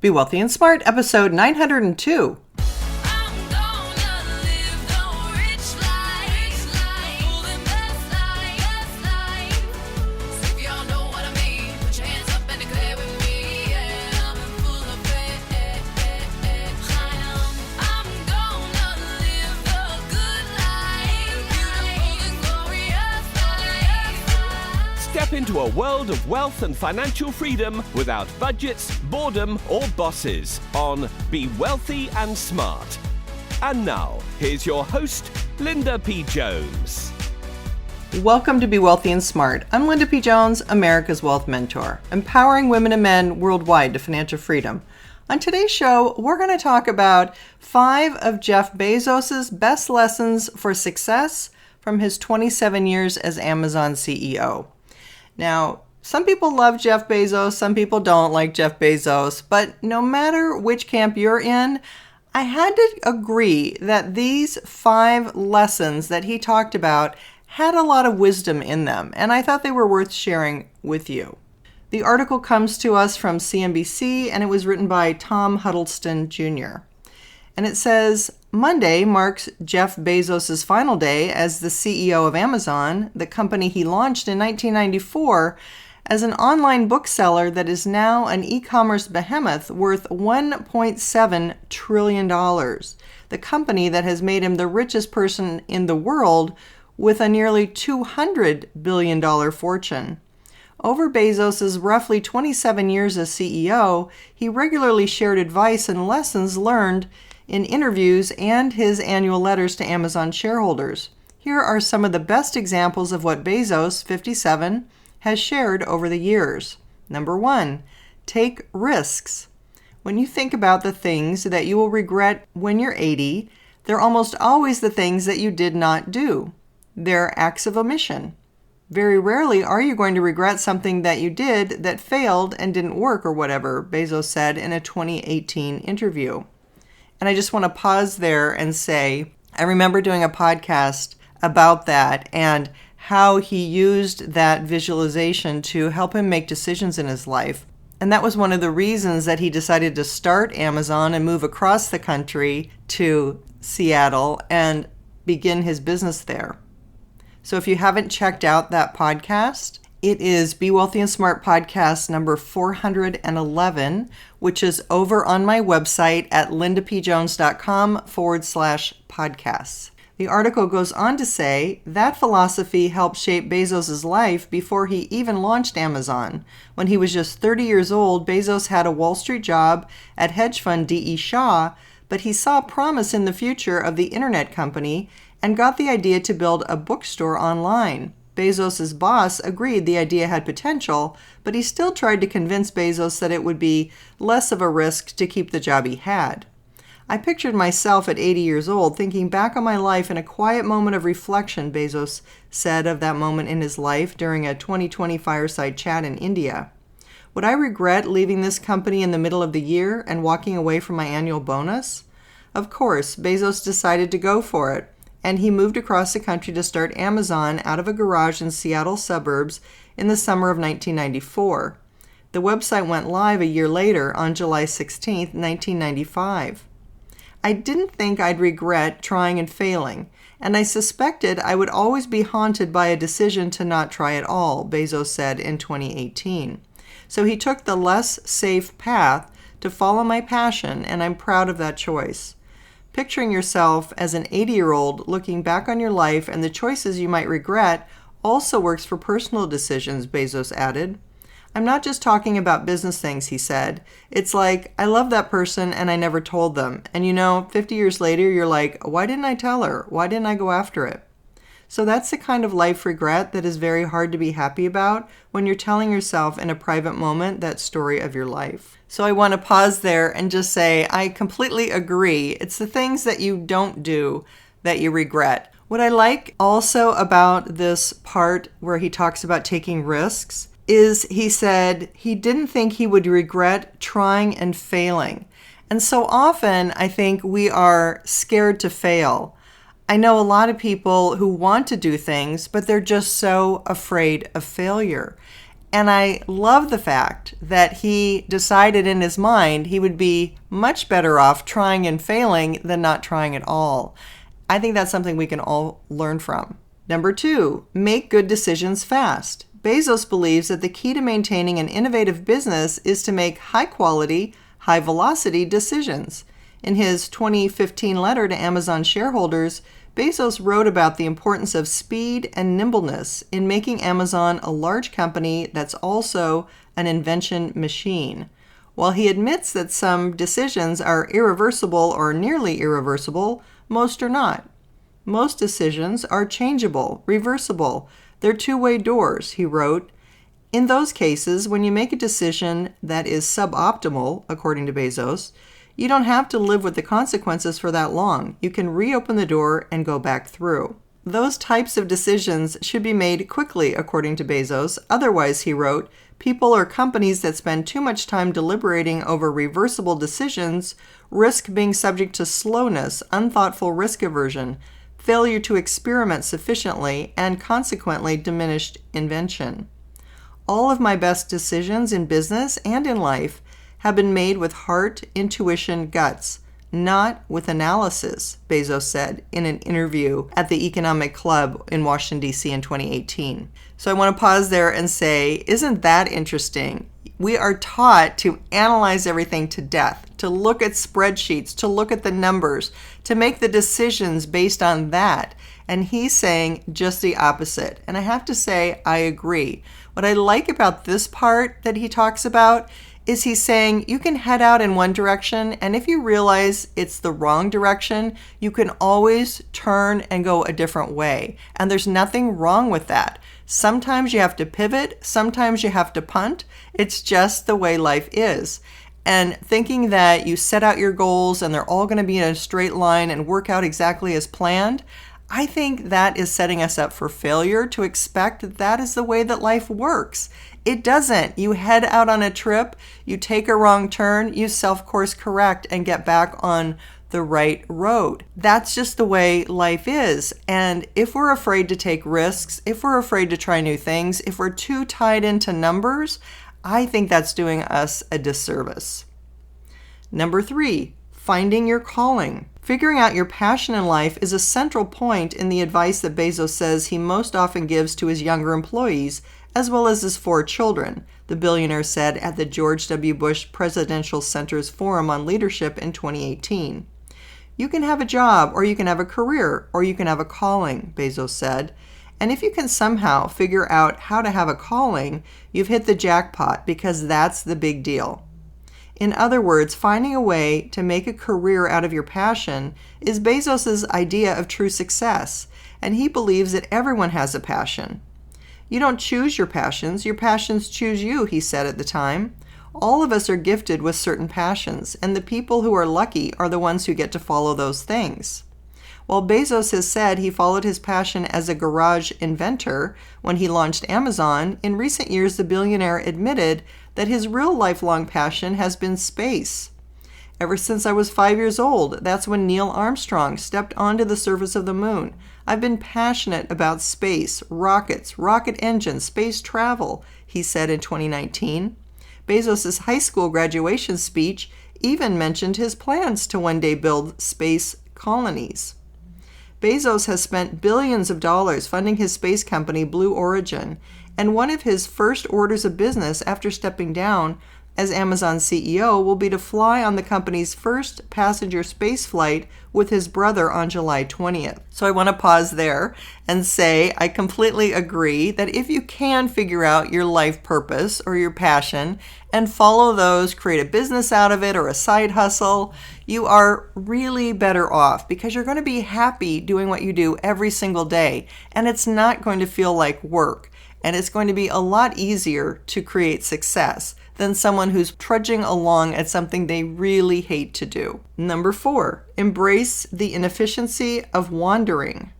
Be Wealthy and Smart, episode 902. Step into a world of wealth and financial freedom without budgets, boredom, or bosses on Be Wealthy and Smart. And now, here's your host, Linda P. Jones. Welcome to Be Wealthy and Smart. I'm Linda P. Jones, America's Wealth Mentor, empowering women and men worldwide to financial freedom. On today's show, we're going to talk about 5 of Jeff Bezos' best lessons for success from his 27 years as Amazon CEO. Now, some people love Jeff Bezos, some people don't like Jeff Bezos, but no matter which camp you're in, I had to agree that these 5 lessons that he talked about had a lot of wisdom in them, and I thought they were worth sharing with you. The article comes to us from CNBC, and it was written by Tom Huddleston Jr. And it says, Monday marks Jeff Bezos' final day as the CEO of Amazon, the company he launched in 1994 as an online bookseller that is now an e-commerce behemoth worth $1.7 trillion. The company that has made him the richest person in the world with a nearly $200 billion fortune. Over Bezos' roughly 27 years as CEO, he regularly shared advice and lessons learned in interviews and his annual letters to Amazon shareholders. Here are some of the best examples of what Bezos, 57, has shared over the years. Number 1, take risks. When you think about the things that you will regret when you're 80, they're almost always the things that you did not do. They're acts of omission. Very rarely are you going to regret something that you did that failed and didn't work or whatever, Bezos said in a 2018 interview. And I just want to pause there and say, I remember doing a podcast about that and how he used that visualization to help him make decisions in his life. And that was one of the reasons that he decided to start Amazon and move across the country to Seattle and begin his business there. So if you haven't checked out that podcast, it is Be Wealthy and Smart podcast number 411, which is over on my website at lindapjones.com/podcasts. The article goes on to say that philosophy helped shape Bezos' life before he even launched Amazon. When he was just 30 years old, Bezos had a Wall Street job at hedge fund D.E. Shaw, but he saw promise in the future of the internet company and got the idea to build a bookstore online. Bezos' boss agreed the idea had potential, but he still tried to convince Bezos that it would be less of a risk to keep the job he had. I pictured myself at 80 years old thinking back on my life in a quiet moment of reflection, Bezos said of that moment in his life during a 2020 fireside chat in India. Would I regret leaving this company in the middle of the year and walking away from my annual bonus? Of course, Bezos decided to go for it, and he moved across the country to start Amazon out of a garage in Seattle suburbs in the summer of 1994. The website went live a year later on July 16, 1995. I didn't think I'd regret trying and failing, and I suspected I would always be haunted by a decision to not try at all, Bezos said in 2018. So he took the less safe path to follow my passion, and I'm proud of that choice. Picturing yourself as an 80-year-old looking back on your life and the choices you might regret also works for personal decisions, Bezos added. I'm not just talking about business things, he said. It's like, I love that person and I never told them. And 50 years later, you're like, why didn't I tell her? Why didn't I go after it? So that's the kind of life regret that is very hard to be happy about when you're telling yourself in a private moment that story of your life. So I want to pause there and just say, I completely agree. It's the things that you don't do that you regret. What I like also about this part where he talks about taking risks is he said he didn't think he would regret trying and failing. And so often I think we are scared to fail. I know a lot of people who want to do things, but they're just so afraid of failure. And I love the fact that he decided in his mind he would be much better off trying and failing than not trying at all. I think that's something we can all learn from. Number 2, make good decisions fast. Bezos believes that the key to maintaining an innovative business is to make high-quality, high-velocity decisions. In his 2015 letter to Amazon shareholders, Bezos wrote about the importance of speed and nimbleness in making Amazon a large company that's also an invention machine. While he admits that some decisions are irreversible or nearly irreversible, most are not. Most decisions are changeable, reversible. They're two-way doors, he wrote. In those cases, when you make a decision that is suboptimal, according to Bezos, you don't have to live with the consequences for that long. You can reopen the door and go back through. Those types of decisions should be made quickly, according to Bezos. Otherwise, he wrote, people or companies that spend too much time deliberating over reversible decisions risk being subject to slowness, unthoughtful risk aversion, failure to experiment sufficiently, and consequently diminished invention. All of my best decisions in business and in life have been made with heart, intuition, guts, not with analysis, Bezos said in an interview at the Economic Club in Washington, D.C. in 2018. So I want to pause there and say, isn't that interesting? We are taught to analyze everything to death, to look at spreadsheets, to look at the numbers, to make the decisions based on that. And he's saying just the opposite. And I have to say, I agree. What I like about this part that he talks about is he's saying you can head out in one direction, and if you realize it's the wrong direction, you can always turn and go a different way. And there's nothing wrong with that. Sometimes you have to pivot, sometimes you have to punt. It's just the way life is. And thinking that you set out your goals and they're all going to be in a straight line and work out exactly as planned, I think that is setting us up for failure to expect that that is the way that life works. It doesn't. You head out on a trip, you take a wrong turn, you self-course correct and get back on the right road. That's just the way life is. And if we're afraid to take risks, if we're afraid to try new things, if we're too tied into numbers, I think that's doing us a disservice. Number 3, finding your calling. Figuring out your passion in life is a central point in the advice that Bezos says he most often gives to his younger employees, as well as his 4 children, the billionaire said at the George W. Bush Presidential Center's Forum on Leadership in 2018. You can have a job, or you can have a career, or you can have a calling, Bezos said. And if you can somehow figure out how to have a calling, you've hit the jackpot, because that's the big deal. In other words, finding a way to make a career out of your passion is Bezos' idea of true success, and he believes that everyone has a passion. You don't choose your passions choose you, he said at the time. All of us are gifted with certain passions, and the people who are lucky are the ones who get to follow those things. While Bezos has said he followed his passion as a garage inventor when he launched Amazon, in recent years the billionaire admitted that his real lifelong passion has been space. Ever since I was 5 years old, that's when Neil Armstrong stepped onto the surface of the moon. I've been passionate about space, rockets, rocket engines, space travel, he said in 2019. Bezos' high school graduation speech even mentioned his plans to one day build space colonies. Bezos has spent billions of dollars funding his space company Blue Origin, and one of his first orders of business after stepping down as Amazon CEO will be to fly on the company's first passenger space flight with his brother on July 20th. So I want to pause there and say I completely agree that if you can figure out your life purpose or your passion and follow those, create a business out of it or a side hustle, you are really better off because you're going to be happy doing what you do every single day, and it's not going to feel like work, and it's going to be a lot easier to create success than someone who's trudging along at something they really hate to do. Number 4, embrace the inefficiency of wandering.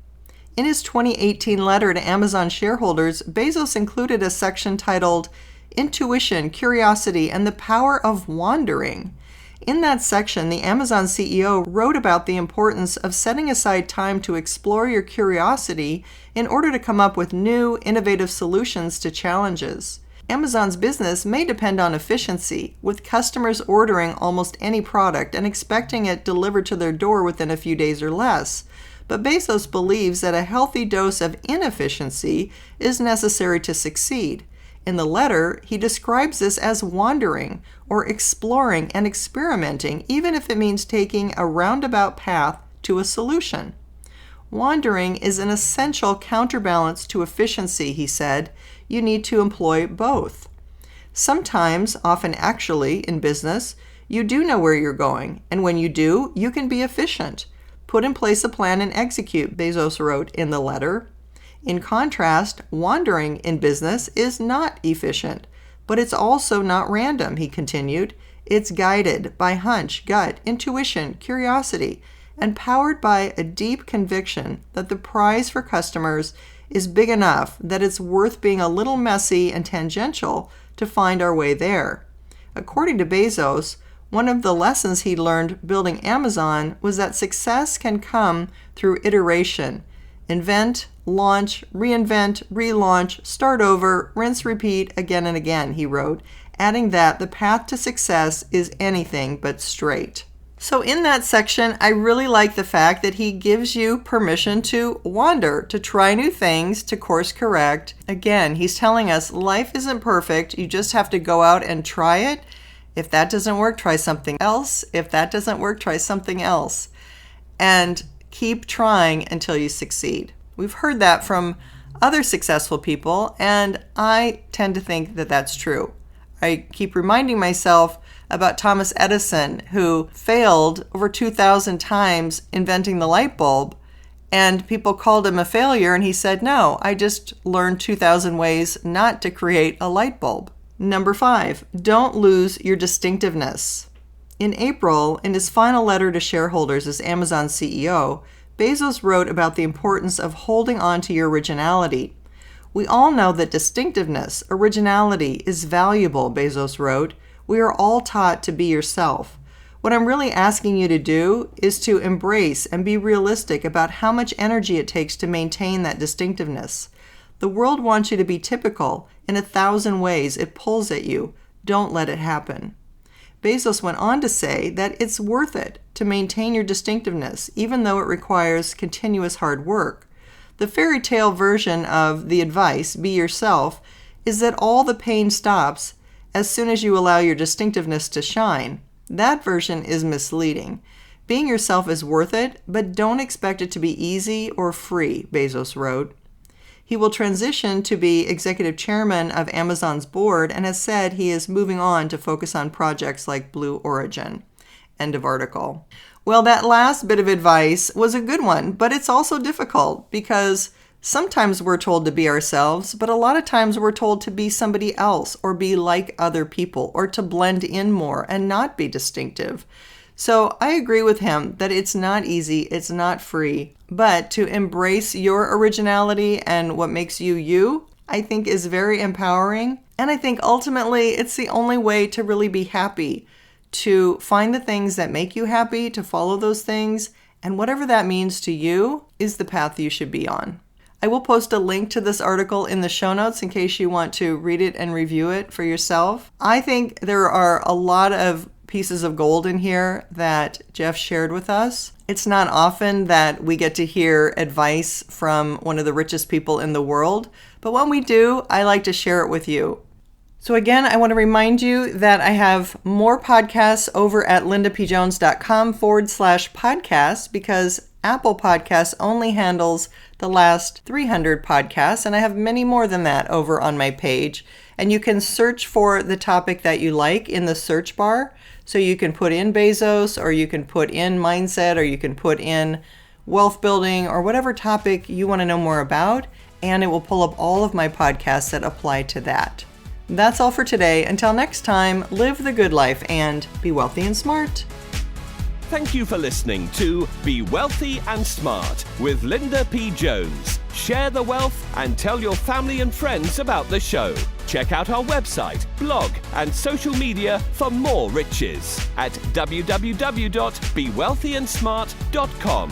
In his 2018 letter to Amazon shareholders, Bezos included a section titled Intuition, Curiosity, and the Power of Wandering. In that section, the Amazon CEO wrote about the importance of setting aside time to explore your curiosity in order to come up with new, innovative solutions to challenges. Amazon's business may depend on efficiency, with customers ordering almost any product and expecting it delivered to their door within a few days or less. But Bezos believes that a healthy dose of inefficiency is necessary to succeed. In the letter, he describes this as wandering, or exploring and experimenting, even if it means taking a roundabout path to a solution. Wandering is an essential counterbalance to efficiency, he said. You need to employ both. Sometimes, often actually, in business, you do know where you're going, and when you do, you can be efficient. Put in place a plan and execute, Bezos wrote in the letter. In contrast, wandering in business is not efficient, but it's also not random, he continued. It's guided by hunch, gut, intuition, curiosity, and powered by a deep conviction that the prize for customers is big enough that it's worth being a little messy and tangential to find our way there. According to Bezos, one of the lessons he learned building Amazon was that success can come through iteration. Invent, launch, reinvent, relaunch, start over, rinse, repeat again and again, he wrote, adding that the path to success is anything but straight. So in that section, I really like the fact that he gives you permission to wander, to try new things, to course correct. Again, he's telling us life isn't perfect. You just have to go out and try it. If that doesn't work, try something else. If that doesn't work, try something else. And keep trying until you succeed. We've heard that from other successful people, and I tend to think that that's true. I keep reminding myself about Thomas Edison, who failed over 2,000 times inventing the light bulb, and people called him a failure, and he said, no, I just learned 2,000 ways not to create a light bulb. Number 5, don't lose your distinctiveness. In April, in his final letter to shareholders as Amazon CEO, Bezos wrote about the importance of holding on to your originality. We all know that distinctiveness, originality, is valuable, Bezos wrote. We are all taught to be yourself. What I'm really asking you to do is to embrace and be realistic about how much energy it takes to maintain that distinctiveness. The world wants you to be typical in 1,000 ways. It pulls at you. Don't let it happen. Bezos went on to say that it's worth it to maintain your distinctiveness, even though it requires continuous hard work. The fairy tale version of the advice, be yourself, is that all the pain stops as soon as you allow your distinctiveness to shine. That version is misleading. Being yourself is worth it, but don't expect it to be easy or free, Bezos wrote. He will transition to be executive chairman of Amazon's board and has said he is moving on to focus on projects like Blue Origin. End of article. Well, that last bit of advice was a good one, but it's also difficult because sometimes we're told to be ourselves, but a lot of times we're told to be somebody else or be like other people or to blend in more and not be distinctive. So I agree with him that it's not easy, it's not free, but to embrace your originality and what makes you you, I think is very empowering. And I think ultimately it's the only way to really be happy, to find the things that make you happy, to follow those things, and whatever that means to you is the path you should be on. I will post a link to this article in the show notes in case you want to read it and review it for yourself. I think there are a lot of pieces of gold in here that Jeff shared with us. It's not often that we get to hear advice from one of the richest people in the world, but when we do, I like to share it with you. So again, I want to remind you that I have more podcasts over at lindapjones.com/podcast because Apple Podcasts only handles the last 300 podcasts, and I have many more than that over on my page. And you can search for the topic that you like in the search bar. So you can put in Bezos, or you can put in mindset, or you can put in wealth building, or whatever topic you want to know more about, and it will pull up all of my podcasts that apply to that. That's all for today. Until next time, live the good life and be wealthy and smart. Thank you for listening to Be Wealthy and Smart with Linda P. Jones. Share the wealth and tell your family and friends about the show. Check out our website, blog, and social media for more riches at www.bewealthyandsmart.com.